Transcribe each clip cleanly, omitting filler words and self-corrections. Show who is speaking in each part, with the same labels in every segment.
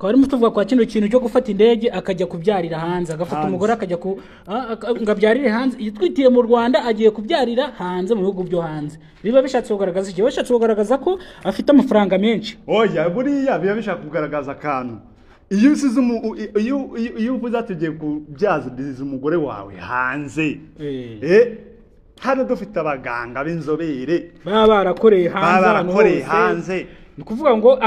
Speaker 1: arimo tuvuga kwa kino kintu cyo gufata indege akajya kubyarira hanze agafata umugore akajya ngabyarire hanze yitwitiye mu Rwanda agiye kubyarira hanze mu bihugu byo hanze biba bishatse kugaragaza iki bishatse kugaragaza ko afite amafaranga menshi
Speaker 2: oya buriya biba bishaka kugaragaza akantu iyo uvuze ati ugiye kubyaziriza umugore wawe hanze hano dufite abaganga b'inzobere
Speaker 1: baba barakoreye
Speaker 2: hanze
Speaker 1: ni kuvuga ngo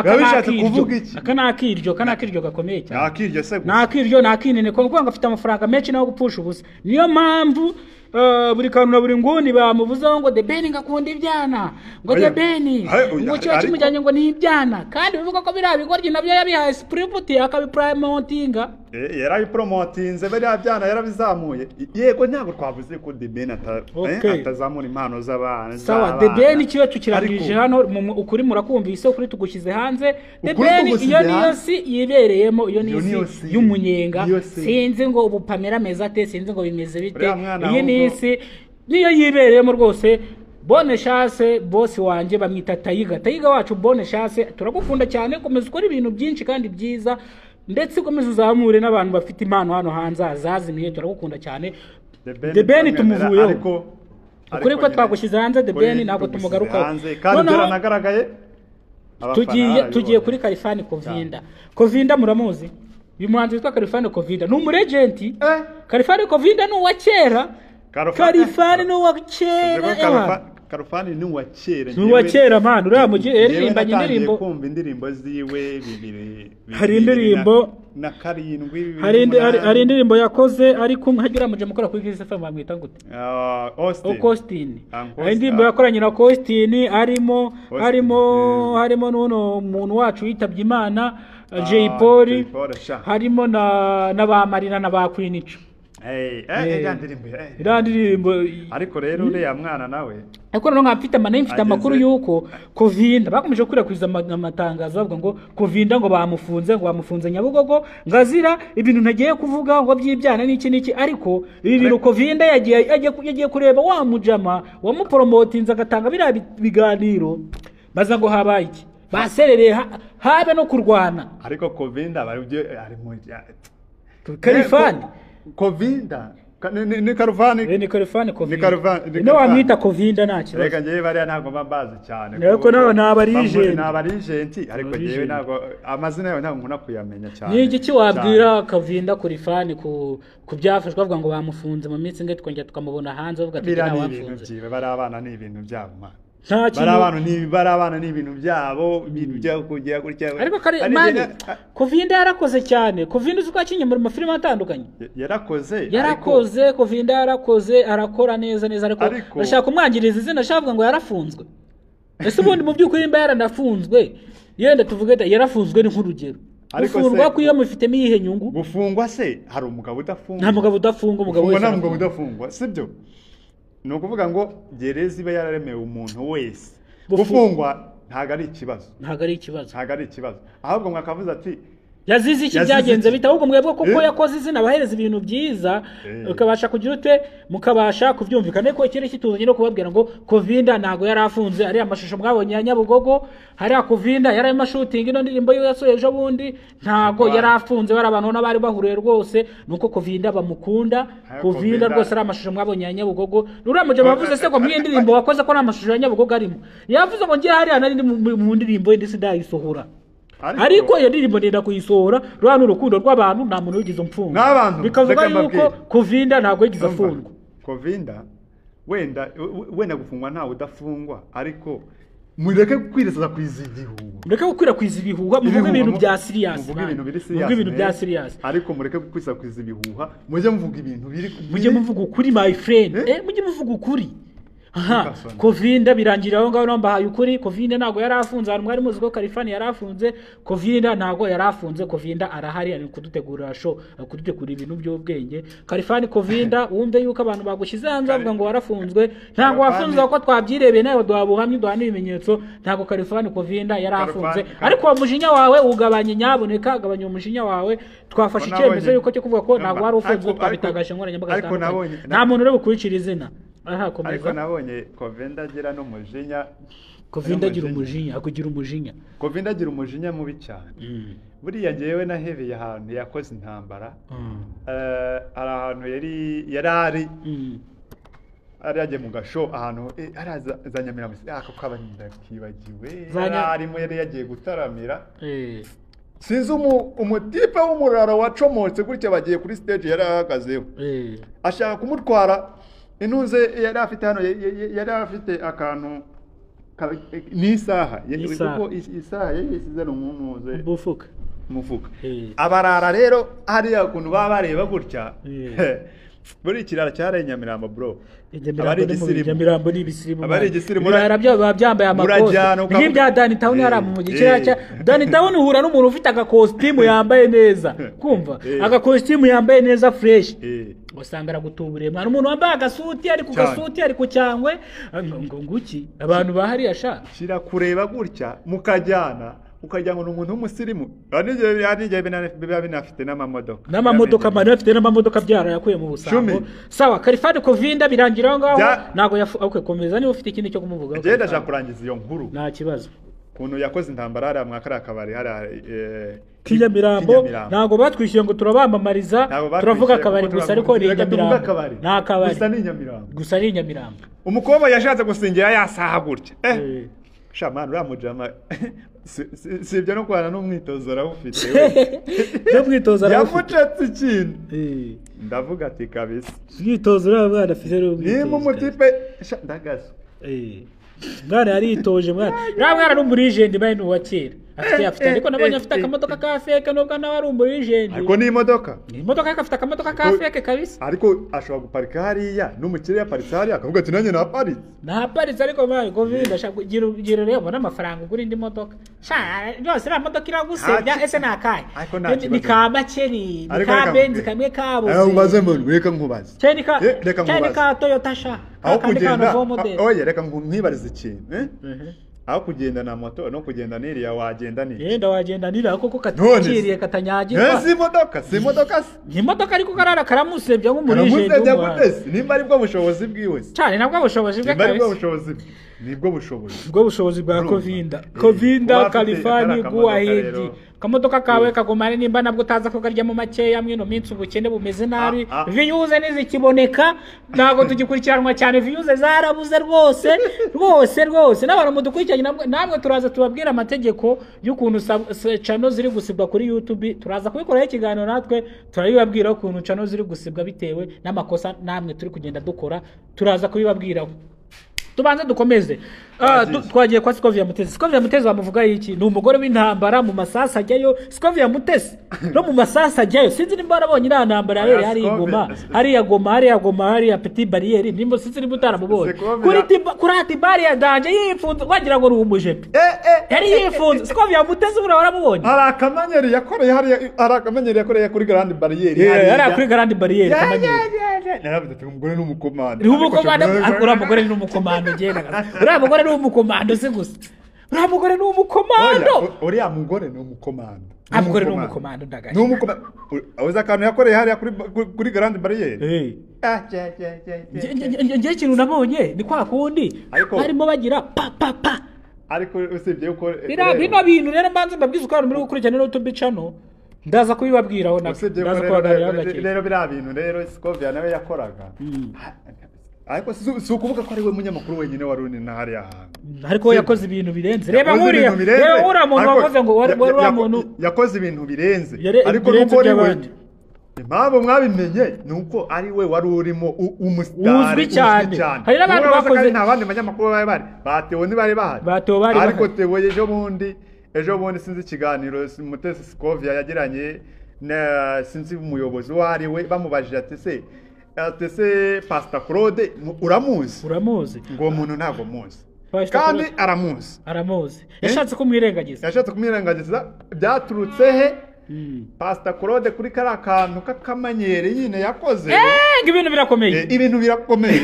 Speaker 1: akanakiryo gakomeye cyane
Speaker 2: nakiryo se
Speaker 1: nakinene ko ngo afite amafaranga menshi naho gupfusha ubusa niyo mpamvu buri kantu na buri nguni bamubuzaho ngo The Ben ngakunda ibyana ngo The Ben ngo cyo kimujyanye ngo ni ibyana kandi bivuga ko biriya bigoryi nabyo yabihaye Spriputi akabipromotinga
Speaker 2: yarabipromotinze biriya byana yarabizamuye yego ntabwo twavuze ko The Ben atazamura impano z'abana
Speaker 1: sawa The Ben cyo tukirangije hano ukuri murakumvise ukuri tugushyize hanze The Ben iyo niyo si yibereyemo iyo ni y'umunyenga sinzi ngo ubu Pamela meza te sinzi ngo bimeze bite isi niyo yibereyemo rwose Bonne Chance boss wanje bamwita Tayiga wacu Bonne Chance turagukunda cyane komeza ukora ibintu byinshi kandi byiza ndetse komeza uzamure n'abantu bafite impano hano hanze azazimiye turagukunda cyane The Ben tumuvuyeho ukuri ko twagushyize hanze The Ben ntabwo tumugaruka
Speaker 2: kandi turanagaragaye
Speaker 1: tugiye kuri Kalifani Kovinda muramuzi uyu muhanzi witwa Kalifani Kovinda ni umurejenti Kalifani Kovinda ni uwa kera Kalifani ni uwa kera
Speaker 2: Kalifani ni uwa kera
Speaker 1: ni uwa kera man uramugiye eririmba indirimbo
Speaker 2: kumva indirimbo ziwe bibiri
Speaker 1: hari indirimbo
Speaker 2: na karindwi
Speaker 1: hari indirimbo yakoze ariko hagira muje mukora kuri Kiss FM bamwita gute Austin hari indirimbo yakoranye na Austin harimo nuno muntu wacu yitabye Imana Jay Polly harimo na ba Marina na ba Queen Ico ndirimbo
Speaker 2: ariko rero uriya mwana nawe
Speaker 1: ariko no nkafite amakuru yuko Kovinda bakomeje gukwirakwiza amatangazo bavuga ngo Kovinda ngo bamufunze Nyabugogo ngazira ibintu ntagiye kuvuga ngo by'ibyana n'iki ariko ibi bintu Kovinda yagiye kureba wa mujama wa mupromotinze agatanga bira biganiro baza ngo habaye iki baserereye habe no kurwana
Speaker 2: ariko Kovinda bari ari mu
Speaker 1: Kalifani
Speaker 2: Kovinda ni Kalifani
Speaker 1: no wamwita Kovinda nta kibazo
Speaker 2: reka ngiye bari ntago mbabazi cyane
Speaker 1: ariko nawe
Speaker 2: n'abarijenti ariko ngiye ntago amazina yawe ntago nkuna kuyamenya cyane
Speaker 1: ni iki wabwira Kovinda Kalifani ku byafashwe bavuga ngo bamufunze mu minsi nge twongera tukamubona hanze bavuga ati
Speaker 2: nawe wafunze bari abana ni ibintu byabo man
Speaker 1: bari
Speaker 2: abana ni ibintu byabo ibintu byo kujya gutya
Speaker 1: ariko Kovinda yarakoze cyane Kovinda uzuka kinye muri mafilime atandukanye yarakoze Kovinda yarakoze arakora neza ariko bashaka kumwangiriza izina shavuga ngo yarafunzwe ese ubundi mu byukuri imba yaranafunzwe yenda tuvuge yarafunzwe ni nk'urugero gufungwa ko iyo mufitemo iyihe nyungu
Speaker 2: gufungwa se hari umugabo udafungwa
Speaker 1: nta mugabo udafungwa
Speaker 2: umugabo udafungwa sibyo ni ukuvuga ngo gereza iba yararemewe umuntu wese gufungwa ntago ari ikibazo ahubwo mwakavuze ati
Speaker 1: yazize iki byagenze bita ahubwo mwebwe kuko yakoze izina bahereza ibintu byiza ukabasha kugira ute mukabasha kubyumvikana ko ikiri kituzanye no kubabwira ngo Kovinda ntago yarafunze ari amashusho mwabonye ya Nyabugogo hari Kovinda yari ama shooting ino ndirimbo yo yasoje bundi ntago yarafunze bari abantu n'abari bahuriye rwose nuko Kovinda bamukunda Kovinda rwose ari amashusho mwabonye ya Nyabugogo nuramuje bavuze se ko mwiye ndirimbo wakoze ko n'amashusho ya Nyabugogo arimo yavuze ngo ngiye hari anari mu ndirimbo ndetse ndayisohora ariko iyo ndirimbo ndenda kuyisohora rwano urukundo rw'abantu nta muntu wigize umfunga bikavuga yuko Kovinda ntago yigize afungwa
Speaker 2: Kovinda wenda gufungwa ntawe udafungwa ariko mureke kwireza
Speaker 1: kwiza ibihuha muvuga ibintu bya serious
Speaker 2: ariko mureke kwiza ibihuha mujye muvuga ibintu biri
Speaker 1: mujye muvuga ukuri my friend mujye muvuga ukuri Kovinda birangira aho ngaho nambahaye ukuri Kovinda ntago yarafunze abantu mwari muzi ko Kalifani yarafunze Kovinda ntago yarafunze Kovinda arahari ari kudutegurira show kudutegura ibintu by'ubwenge Kalifani Kovinda wumve yuko abantu bagushyize hanze bavuga ngo warafunzwe ntago wafunze ko twabyirebeye nawe duhabuhamye duhana ibimenyetso ntago Kalifani Kovinda yarafunze ariko wa mujinya wawe ugabanye nyaboneka agabanya umujinya wawe twafashe icyemezo yuko cyo kuvuga ko ntago wari ufunze twabitagashe nkoranyambaga nta muntu uri bukurikira izina
Speaker 2: ariko nabonye Kovinda agira n'umujinya
Speaker 1: Covid agira umujinya akugira umujinya
Speaker 2: Covid agira umujinya mubi cyane buriya ngewe nahebeye ahantu yakoze intambara ari ahantu yari ari yagiye mu gasho ahantu za Nyamirambo ako kabaninda kibagiwe arimo yari yagiye gutaramira sinzi umutipe w'umurara wacomotse gutya bagiye kuri stage yari ahagazeho ashaka kumutwara intuze yari afite hano yari afite akantu n'isaha kuko isaha yisize no munuze mufuka abarara rero hariya kuntu baba bareba gutya buri kirara cyare Nyamirambo bro
Speaker 1: Nyamirambo ni ibisirimu barabyo babyambaye amakosa nk'ibya Dani Town hari mu mujyi kiracha Dani Town uhura n'umuntu ufite agakostimu yambaye neza kumva agakostimu yambaye neza fresh usanga aragutuburiye mwana umuntu wambaye agasuti ari ku gasuti ari ku cyangwe nguki abantu bahari yasha
Speaker 2: shira kureba gutya mukajyana ukajya ngo umuntu w'umusirimu anije binafite n'amamodoka
Speaker 1: mane afite n'amamodoka byara yakuye mu busambo sawa Kalifani Covid birangira ngaho nago okay komeza niba ufite ikindi cyo kumuvuga
Speaker 2: je ndaje kurangiza iyo nkuru
Speaker 1: nta kibazo
Speaker 2: kuntu yakoze intambara ari mwakara akabari hari
Speaker 1: Kinyamirambo nago batwishyuye ngo turabamamariza turavuga akabari gusa ariko ni Nyamirambo nta kabari gusa ni Nyamirambo
Speaker 2: umukobwa yashatse gusingira yasaha gutya shamana ramujama sibyo no kwana n'umwitozo rawufite
Speaker 1: no mwitozo rawufite
Speaker 2: yamucatse ikintu ndavuga ati kabisa
Speaker 1: mwitozo rabana afite
Speaker 2: n'umwitozo ni mu mutipe ndagaso
Speaker 1: mwana yaritoje mwana no muri legend bane wakira afite ariko nabonye afite akamodoka ka fake nubwo nawe ari muri legend
Speaker 2: ariko ni imodoka
Speaker 1: afite akamodoka ka fake kabisa
Speaker 2: ariko ashobora guparika hariya n'umukire yaparitse hariya akavuga ati nanjye
Speaker 1: naparitse ariko mwana Covid ashaka gira rero n'amafaranga ugura indi modoka yose ra modoka iragusebya ese nakaye ni ka makeri ni ka Benz kamwe kabo
Speaker 2: ubaze muntu reka nkubaze
Speaker 1: cyane ka Toyota sha
Speaker 2: aho kugenda oye reka nkibarize ikintu aho kugenda na moto no kugenda niriya wagenda
Speaker 1: wagenda nira koko katikiriye katanyagirwa
Speaker 2: si imodoka
Speaker 1: ariko karara karamusebya nk'umurije
Speaker 2: nimba ari bwo bushobozi bwiwe
Speaker 1: cyane nabwo bushobozi bwe
Speaker 2: nibwo
Speaker 1: bushobozi bwa Covid Kalifani guahedi kamodoka kawe kagomane nimba nabwo utaza ko garya mu makeya mwino minsi ubukene bumeze nabi views nizikiboneka nago tugikurikiranwa cyane views zarabuze rwose n'abantu mudukurikiranye namwe turaza tubabwira amategeko y'ukuntu channel ziri gusibwa kuri YouTube turaza kubikoraho ikiganiro natwe turabibabwira ukuntu channel ziri gusibwa bitewe n'amakosa namwe turi kugenda dukora turaza kubibabwiraho tubanze dukomeze twagiye kwa Scovia Mutesi bamuvuga iki ni umugore w'intambara mu masasa ajyayo Scovia Mutesi no mu masasa ajyayo sinzi nimba barabonye intambara yari hari ya Petit Barriere nimba sinzi nimba utaramubonye kuri ati barriere danje yifunze wagira ngo ruumujepe yari yifunze Scovia Mutesi bura waramubonye
Speaker 2: arakamanyeri yakoreye kuri Grande Barriere
Speaker 1: ari kuri Grande Barriere
Speaker 2: naravuze umugore n'umukomando
Speaker 1: umugore n'umukomando genda uriya mugore ni umukomando se gusa uriya mugore ni umukomando
Speaker 2: uriya mugore ni umukomando
Speaker 1: amugore ni umukomando ndagaye
Speaker 2: ni umukomando uza akantu yakoreye hariya kuri Grande Barriere
Speaker 1: ngiye ikintu nabonye ni kwa kundi barimo bagira pa
Speaker 2: ariko usibye uko
Speaker 1: bino bintu rero mbanze mbabwiza uko muri gukurikirana no YouTube channel ndaza kubibabwiraho
Speaker 2: ndaza kubagarira rero bira bintu rero Scovia nawe yakoraga ariko si ukuvuga ko ari we munyamakuru wenyine waruni na hariya hantu
Speaker 1: ariko yakoze ibintu birenze reba nkuriya ura muntu wakoze ngo wari muntu
Speaker 2: yakoze ibintu birenze ariko nuko ari we impamvu mwabimenye nuko ari we wari urimo umusitari
Speaker 1: uzwi cyane hari n'abantu bakoze
Speaker 2: nta bandi banyamakuru bari batewe ntibari bahari ariko tewe ejo bundi sinzi ikiganiro Mutesi Scovia yagiranye na sinzi umuyobozi wari we bamubajije ati se Pastor Claude uramuzi ngo umuntu ntago muzi kandi aramuzi
Speaker 1: yashatse kumwirengagiza
Speaker 2: byaturutse he Pastor Claude kuri kara kantu kakamanyere nyine yakoze
Speaker 1: ibintu birakomeye
Speaker 2: ibintu birakomeye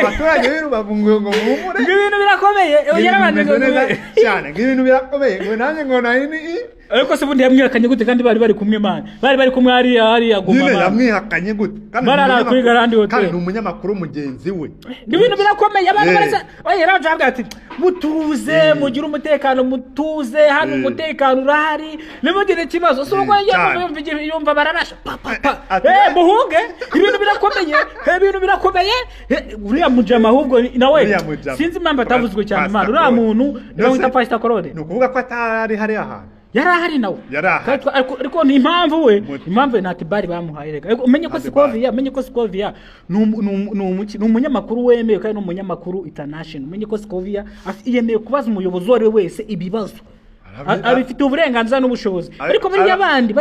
Speaker 2: abaturage b'Rubavu ngo mumure
Speaker 1: ibintu birakomeye
Speaker 2: cyane ibintu birakomeye ngo nanjye ngo nani
Speaker 1: ariko se bundi yamwihakanye gute kandi bari kumwe man bari kumwe hariya guma man
Speaker 2: yamwihakanye gute
Speaker 1: barara kuri Garandi Hotel
Speaker 2: kandi umunyamakuru mugenzi we
Speaker 1: ibintu birakomeye abantu barasa yaraje avuga ati mutuze mugira umutekano mutuze hano umutekano urahari nimugire kibazo so ngo yumva bararasha muhunge ibintu birakomeye uriya mujama ahubwo nawe sinzi impamvu atavuzwe cyane man uriya muntu niwe wita Pastor Claude
Speaker 2: nukuvuga ko atari hari ahantu
Speaker 1: yarahari nawe ariko ni impamvu nati bari bamuhaye rega umenye ko Scovia ni umunyamakuru wemewe kandi ni umunyamakuru international umenye ko Scovia yemeye kubaza umuyobozi wari wese ibibazo abifite uburenganzira n'ubushobozi ariko bari abandi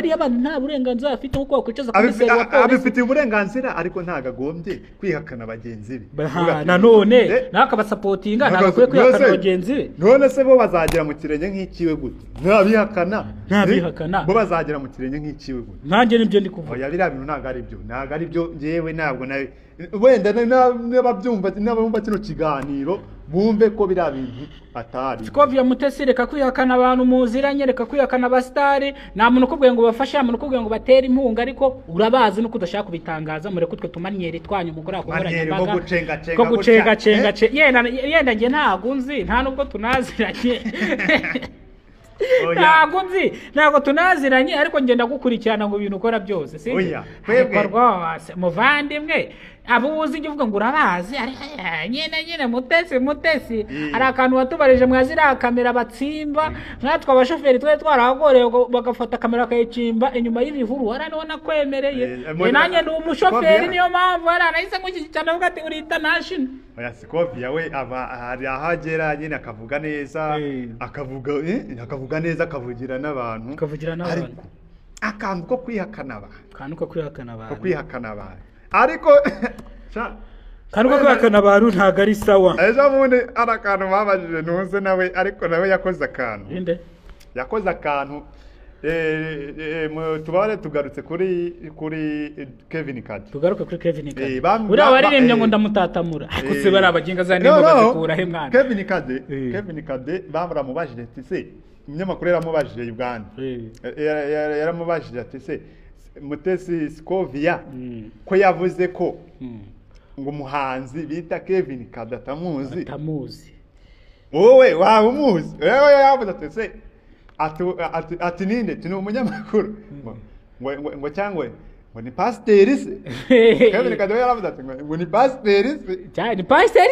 Speaker 1: nta burenganzira afite nko kwakwicaza komiseri wa polisi
Speaker 2: abifite uburenganzira ariko ntagagombye kwihakana bagenzi be
Speaker 1: nanone nakabasapotinga nagakwiye kwihakana bagenzi be
Speaker 2: none se bo bazagira mu kirenge nk'ikiwe gute ntabihakana bo bazagira mu kirenge nk'ikiwe gute
Speaker 1: nanjye nibyo ndi kuvuga
Speaker 2: oya biriya bintu ntago ari byo ngewe ntabwo wenda n'abumva kino kiganiro bumve ko biriya bintu atari
Speaker 1: Scovia Mutesi reka kwihakana abantu muziranye reka kwihakana abastari nta muntu ukubwiye ngo bafashe nta muntu ukubwiye ngo batere impunga ariko urabazi nuko udashaka kubitangaza mureke utwe tumanyere twanyu mukora akoranyambaga ko gucenga yenda nge ntago nzi nta nubwo tunaziranye ntago tunaziranye ariko ngenda gukurikirana ngo ibintu ukora byose si twebwe rwose muvandimwe abo uzi icyo uvuga ngo urabazi nyine mutesi hari akantu watubarije mwazira kamera batsimba mwatwe abashoferi twari twarahagoreye bagafata kamera bakayicimba inyuma y'ibihuru waranabona kwemereye nanjye ndi umushoferi niyo mpamvu nahise ngushyigikirana avuga ati uri international
Speaker 2: oya Scovia we hari ahagera nyine akavuga neza akavuga neza akavugira n'abantu akantu ko kwihakana abantu ariko
Speaker 1: kandi uko kwihakana abantu ntabwo ari sawa
Speaker 2: ejo bundi ari akantu babajije ntuze nawe ariko nawe yakoze akantu tubare tugarutse kuri Kevin Kade
Speaker 1: tugaruke kuri Kevin Kade uriya waririmbye ngo ndamutatamura ariko se bari abaginga za nimba bazikurahe mwana
Speaker 2: Kevin Kade baramubajije ati se umunyamakuru yaramubajije Uganda yaramubajije ati se Mutesi Scovia ko yavuze ko ngo umuhanzi bita Kevin Kade atamuzi wowe waba umuzi wewe yavuze ati se ati ninde tino umunyamakuru ngo cyangwa ngo ni pasiteri se Kevin Kade yaravuze ati ngo ni pasiteri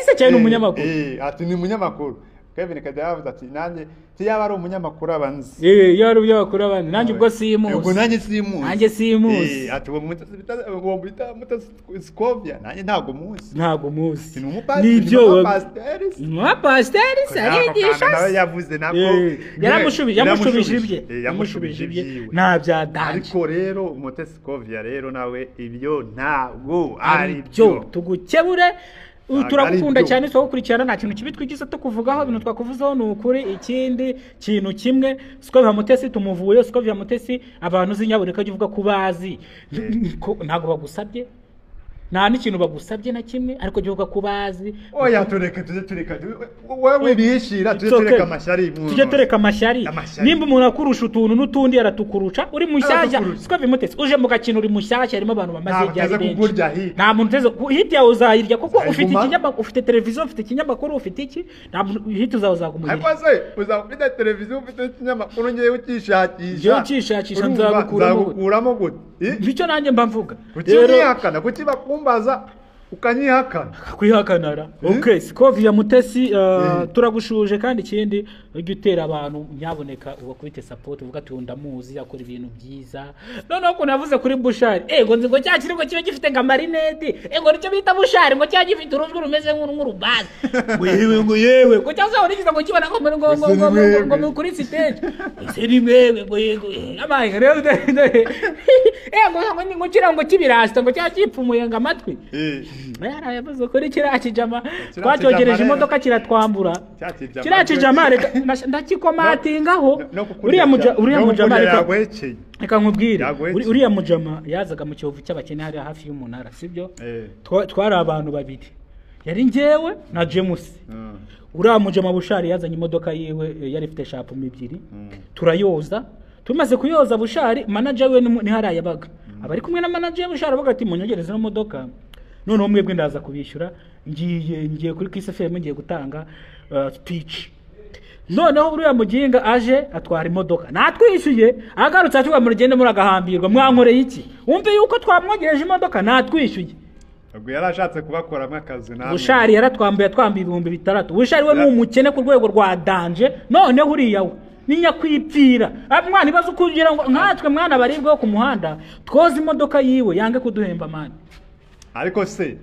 Speaker 2: se cyane umunyamakuru ati ni umunyamakuru Kevin Kade yavuze ati nanjye yaba ari umunyamakuru abanzi
Speaker 1: yari umunyamakuru abanzi nanjye ubwo simuzi
Speaker 2: ubwo nanjye simuzi ati uwo bita Scovia nanjye ntabwo muzi
Speaker 1: nibyo
Speaker 2: pasiteri
Speaker 1: se arigisha
Speaker 2: nawe yavuze nako
Speaker 1: yamushubije ibye nta byadanje
Speaker 2: ariko rero Mutesi Scovia rero nawe ibyo ntabwo ari byo
Speaker 1: tugukebure turagukunda cyane twagukurikirana nta kintu kibi twigize tukuvugaho ibintu twakuvuzaho ni ukuri ikindi kintu kimwe Scovia Mutesi tumuvuye Scovia Mutesi abantu zinyaboneka uvuga kubazi ntago bagusabye nta n'ikintu bagusabye na kimwe ariko gihuga kubazi
Speaker 2: oya tureka wewe bihishira tureka
Speaker 1: amashyari nimba umuntu akurusha utuntu n'utundi yaratukuruca uri mushyashya Scovia Mutesi uje mu gakino uri mushyashya harimo abantu bamaze igihe benshi nta muntu uteze hit yawe uzayirya kuko ufite ikinyamakuru ufite televiziyo ufite ikinyamakuru ufite iki nta hit uzawe uzagumurira
Speaker 2: ariko se uzafite televiziyo ufite ikinyamakuru ngiye ukishakisha nzagukuramo gute
Speaker 1: nicyo nanjye mba mvuga
Speaker 2: rero kuki bakumbaza ukanyihakana
Speaker 1: kwihakanara okay Scovia Mutesi turagushuje kandi ikindi ujye utera abantu nyaboneka ubakubite support uvuga ati ndamuzi akora ibintu byiza noneho ko navuze kuri Bushari ngo nzi ngo cyakiri ngo kibe gifite nga marinade ngo nicyo bita Bushari ngo cya gifite urujwi rumeze nk'urubazi ngo yewe ko cyaza urikiza ngo kibana ngo kuri stage ese ni mwewe ngo yego amaye rero ngo kira ngo kibirasta ngo cyakipfumuye nga amatwi yaravuze kuri kiriya kijama twacyogereje imodoka kiratwambura kiriya kijama ndakikomatingaho uriya mujama reka nkubwire uriya mujama yazaga mu Kiyovu cy'abakene hari hafi y'umunara sibyo twari abantu babiri yari njyewe na James uriya mujama Bushari yazanye imodoka yiwe yari ifite shapu ebyiri turayoza tumaze kuyoza Bushari manager we ni hariya yabaga abari kumwe na manager Bushari avuga ati munyogereze no modoka none umwebwe ndaza kubishyura ngiye kuri Kiss FM ngiye gutanga speech noneho uriya muginga aje atwara imodoka natwishyuye agarutse atuga mu rugendo muri agahambirwa mwankoreye iki wumve yuko twamwogereje imodoka natwishyuye
Speaker 2: ubwo yarashatse kubakoramo akazi namwe
Speaker 1: Bushari yaratwambuye 6,000 Bushari we n'umukene ku rwego rwa danje none uriya we ninya kwipfira mwana ibazo kugira ngo nkatwe mwana baribwe ku muhanda twoza imodoka yiwe yange kuduhemba mani
Speaker 2: ariko se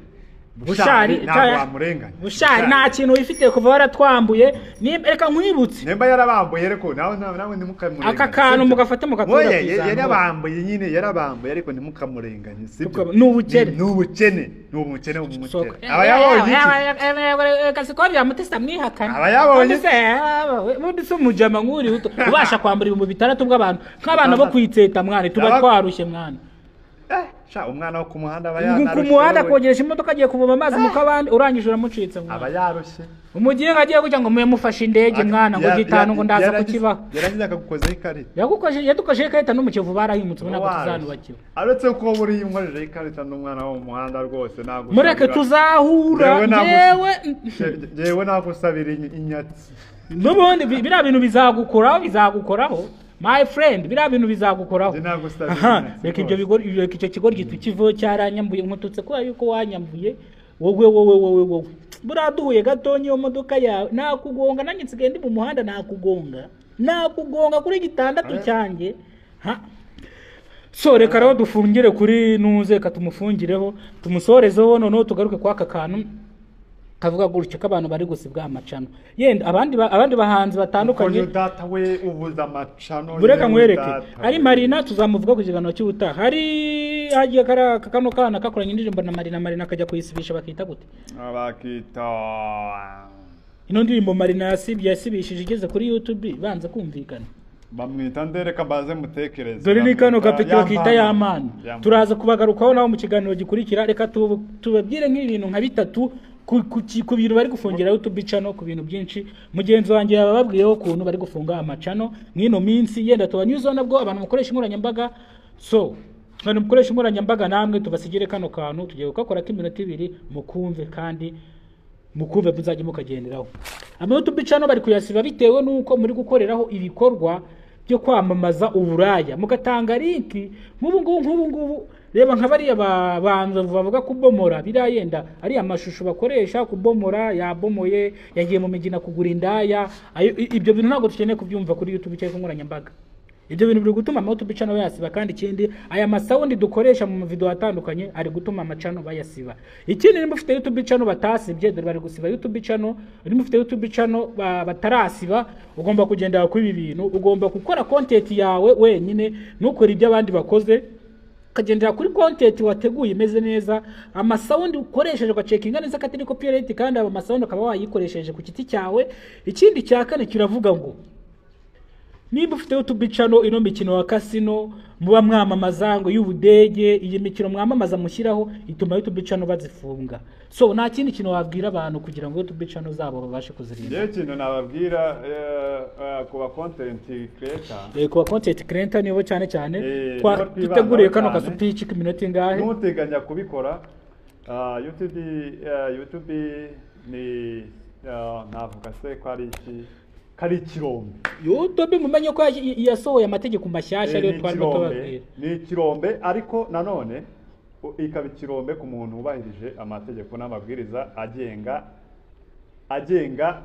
Speaker 1: Bushari
Speaker 2: ntabwo amurenganya
Speaker 1: Bushari nta kintu wifite kuva waratwambuye reka nkwibutse
Speaker 2: nemba yarabambuye ariko nawe ntimukamurenganya
Speaker 1: aka kantu mugafata mugatura
Speaker 2: kwizana yarabambuye nyine yarabambuye ariko ntimukamurenganya sibyo
Speaker 1: n'ubukene
Speaker 2: abayabonye
Speaker 1: kasiko byamutesta mwihakana
Speaker 2: abayabonye
Speaker 1: se umujama nkuri ubasha kwambura 6,000 bw'abantu nk'abana bo kwitseta mwana tuba twarushye mwana
Speaker 2: umwana wo ku muhanda aba
Speaker 1: ku muhanda kogeresha imodoka agiye kuvoma amazi mu kabandi urangije uramucitse mwana
Speaker 2: aba yarushye
Speaker 1: umuginga agiye kugira ngo mufashe indege mwana ngo gitanu ngo ndaza kukibaho
Speaker 2: yaragize akagukozeho ikarita
Speaker 1: yadukojeho ikarita no mu Kiyovu barahimutse ntabwo tuzanubakiwe
Speaker 2: aretse ko buri inkojeje ikarita n'umwana wo mu muhanda rwose ntabwo
Speaker 1: mureke tuzahura
Speaker 2: yewe nagusabira inyatsi
Speaker 1: n'ubundi biriya bintu bizagukoraho my friend biriya bintu bizagukoraho reka icyo kigo gitukivo cyaranyambuye nkututse ko yuko wanyambuye wowe buraduhuye gatonye iyo modoka yawe nakugonga nanjye nsigaye ndi mu muhanda nakugonga kuri 6 cyanjye so reka rero dufungire kuri nuze katumufungireho tumusorezeho noneho tugaruke kwa aka kantu kavuga gutyo k'abantu bari gusibwa amacano yenda abandi bahanzi batandukanye
Speaker 2: uko data we ubuza amacano
Speaker 1: bureka nkwereke ari Marina tuzamuvuga ku kiganiro cy'ubuta hari hagiye kano kana kakoranye indirimbo na Marina akajya kuyisibisha bakita gute ino ndirimbo Marina yasibishije igeze kuri YouTube banze kumvikana
Speaker 2: bamwita ndereka baze mutekereza
Speaker 1: dore ni kano gapetero kita y'amana turaza kubagarukaho naho mu kiganiro gikurikira reka tubabwire nk'ibintu nka bitatu ku bintu bari gufungira YouTube channel ku bintu byinshi mugenzi wanjye yababwiyeho ukuntu bari gufunga amacano nk'ino minsi yenda tuba news nabwo abantu mukoresha inkoranyambaga so kandi mukoresha inkoranyambaga namwe tubasigire kano kantu tugiye gukora k'iminota 2 mukumve kandi mukumve muzajye mukagenderaho YouTube channel bari kuyasiba bitewe nuko muri gukoreraho ibikorwa byo kwamamaza uburaya mugatanga link nk'ubu reba nka bariya bantu bavuga kubomora birayenda ari amashusho bakoresha kubomora yabomoye yagiye mu migina kugura indaya ibyo bintu ntabwo tukeneye kubyumva kuri YouTube cyangwa inkoranyambaga ibyo bintu biri gutuma YouTube channel yasiba kandi ikindi aya masawundi dukoresha mu video atandukanye ari gutuma amacano bayasiba ikindi nimba ufite YouTube channel batasibye dore bari gusiba YouTube channel nimba ufite YouTube channel batarasiba ugomba kugendera kuri ibi bintu ugomba gukora content yawe wenyine nukora ibyo abandi bakoze kagendera kuri content wateguye imeze neza amasawundi ukoresheje ugacekinga neza katiri copyright kandi aba masawundi akaba wayikoresheje ku kiti cyawe ikindi cya kane kiravuga ngo niba ufite YouTube channel ino mikino wa casino muba mwamamaza ngo y'ubudege iyi mikino mwamamaza mushyiraho ituma YouTube channel bazifunga so nta kindi kintu wabwira abantu kugira ngo YouTube channel zabo babashe kuzirinda
Speaker 2: je kintu nababwira kuba content creator
Speaker 1: kuba content creator nibo cyane twateguriye kano ka speech k'iminota ingahe
Speaker 2: nuteganya kubikora YouTube ni navuga se ko ari iki kari kirombe
Speaker 1: YouTube mumenye ko yasohoye amategeko mashyashya rero twari tubabwira
Speaker 2: ni kirombe ariko nanone ikaba kirombe ku muntu ubahirije amategeko n'amabwiriza agenga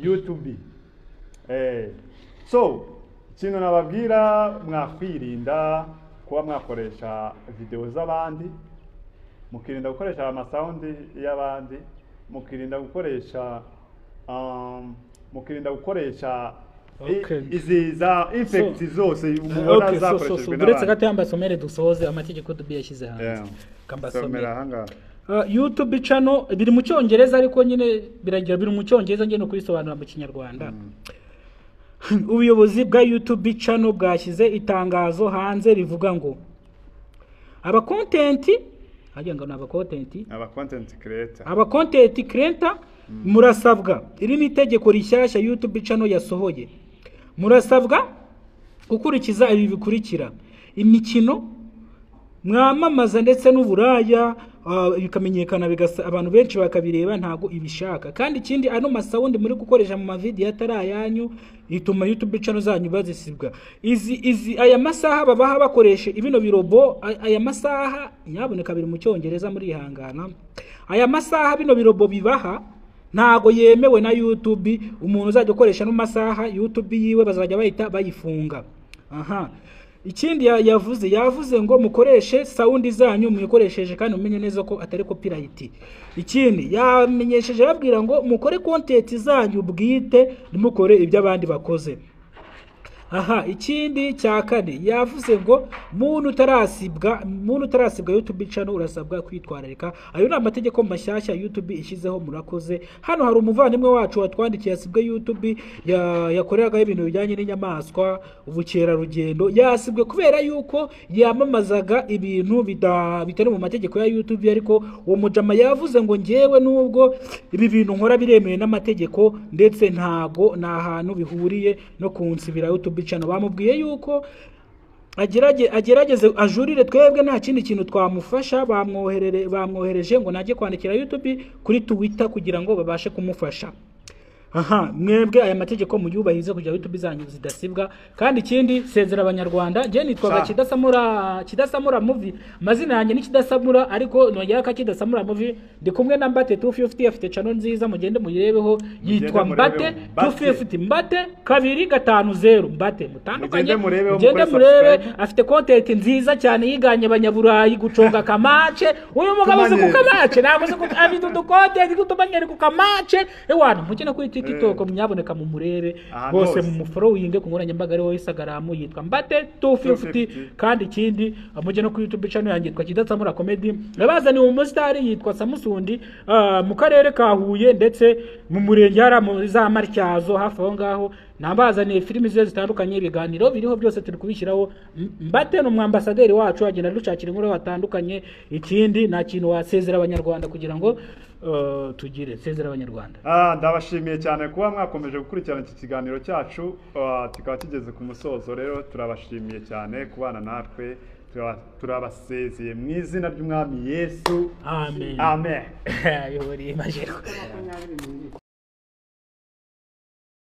Speaker 2: YouTube so ikintu nababwira mwakwirinda kuba mwakoresha video z'abandi mukirinda gukoresha amasaundi y'abandi mukirinda gukoresha izi za infect zose umubona zakoreshejwe n'abandi
Speaker 1: uretse gato yamba somere dusoze amategeko dubi yashyize hanze
Speaker 2: kambasomera hanga
Speaker 1: YouTube channel biri mu cyongereza ariko nyine biragira biri mu cyongereza ngene kubisobanura mu kinyarwanda. Ubuyobozi bwa YouTube channel bwashyize itangazo hanze rivuga ngo aba content creator murasabwa, iri ni itegeko rishyashya YouTube channel yasohoye, murasabwa gukurikiza ibi bikurikira: imikino mwamamaza ndetse n'uburaya bikamenyekana abantu benshi bakabireba ntago ibishaka. Kandi ikindi ano masawundi muri gukoresha mu mavideo atarayanyu ituma YouTube channel zanyu bazisibwa. Aya masaha babaha bakoresha ibino birobo, aya masaha nyaboneka biri mu cyongereza muri ihangana. Aya masaha bino birobo bibaha ntago yemewe na YouTube. Umuntu uzajya ukoresha no masaha YouTube yiwe bazajya bahita bayifunga. Ikindi yavuze ngo mukoreshe sound zanyu mwikoresheje kandi umenye neza ko atari copyright. Ikindi yamenyesheje babwira ngo mukore content zanyu bwite nimukore ibyo abandi bakoze. Ikindi cya kane yavuze ngo muntu utarasibwa YouTube channel urasabwa kwitwararika. Ayo ni amategeko mashyashya YouTube ishizeho murakoze. Hano hari umuvandimwe wacu watwandikiye asibwe YouTube yakoreraga ibintu bijyanye n'inyamaswa, ubukerarugendo, yasibwe kubera yuko yamamazaga ibintu bitari mu mategeko ya YouTube. Ariko uwo mujama yavuze ngo ngewe nubwo ibi bintu nkora biremewe n'amategeko ndetse ntago na hantu bihuriye no kunsibira YouTube channel. Bamubwiye yuko agerageze ajurire, twebwe nta kindi kintu twamufasha. Bamwohereje ngo najye kwandikira YouTube kuri Twitter kugira ngo babashe kumufasha. Mwebwe aya mategeko mu yubahirize kugira YouTube zanyu zidasibwa. Kandi ikindi sezera abanyarwanda, je nitwaga Kidasamura movie, mazina yanjye ni Kidasamura ariko nongera ka Kidasamura movie. Ndi kumwe na Mbate 250 afite channel nziza, mugende muyirebeho, yitwa Mbate 250, Mbate 250 Mbate, mutandukanye mugende murebe, afite content nziza cyane yiganye abanyaburayi guconga kamace. Uyu mugabo uzi ku kamace, navuze ko afite udukontent gutumanyere ku kamace. Ewana mukina kuri TikTok myaboneka mu murebe bose mu following ku nkoranyambaga ari Instagram yitwa Mbate 250. Kandi ikindi amuje no kuri YouTube channel yanjye yitwa Kidasamura Comedy. Nabazaniye umustar yitwa Samusundi mu karere ka Huye ndetse mu murenge hara mu za Martyazo hafi aho ngaho. Nabazaniye filimi zitandukanye, ibiganiro biriho byose turi kubishyiraho. Mbate no mwambasaderi wacu agenda ducakira inkuru batandukanye. Ikindi nta kintu wasezera abanyarwanda kugira ngo tugire sezera abanyarwanda.
Speaker 2: Ndabashimiye cyane kuba mwakomeje gukurikirana iki kiganiro cyacu, kikaba kigeze ku musozo. Rero turabashimiye cyane kubana natwe, turabasezeye mu izina ry'Umwami Yesu.
Speaker 1: Amen.
Speaker 2: Amen.
Speaker 1: Yori majero.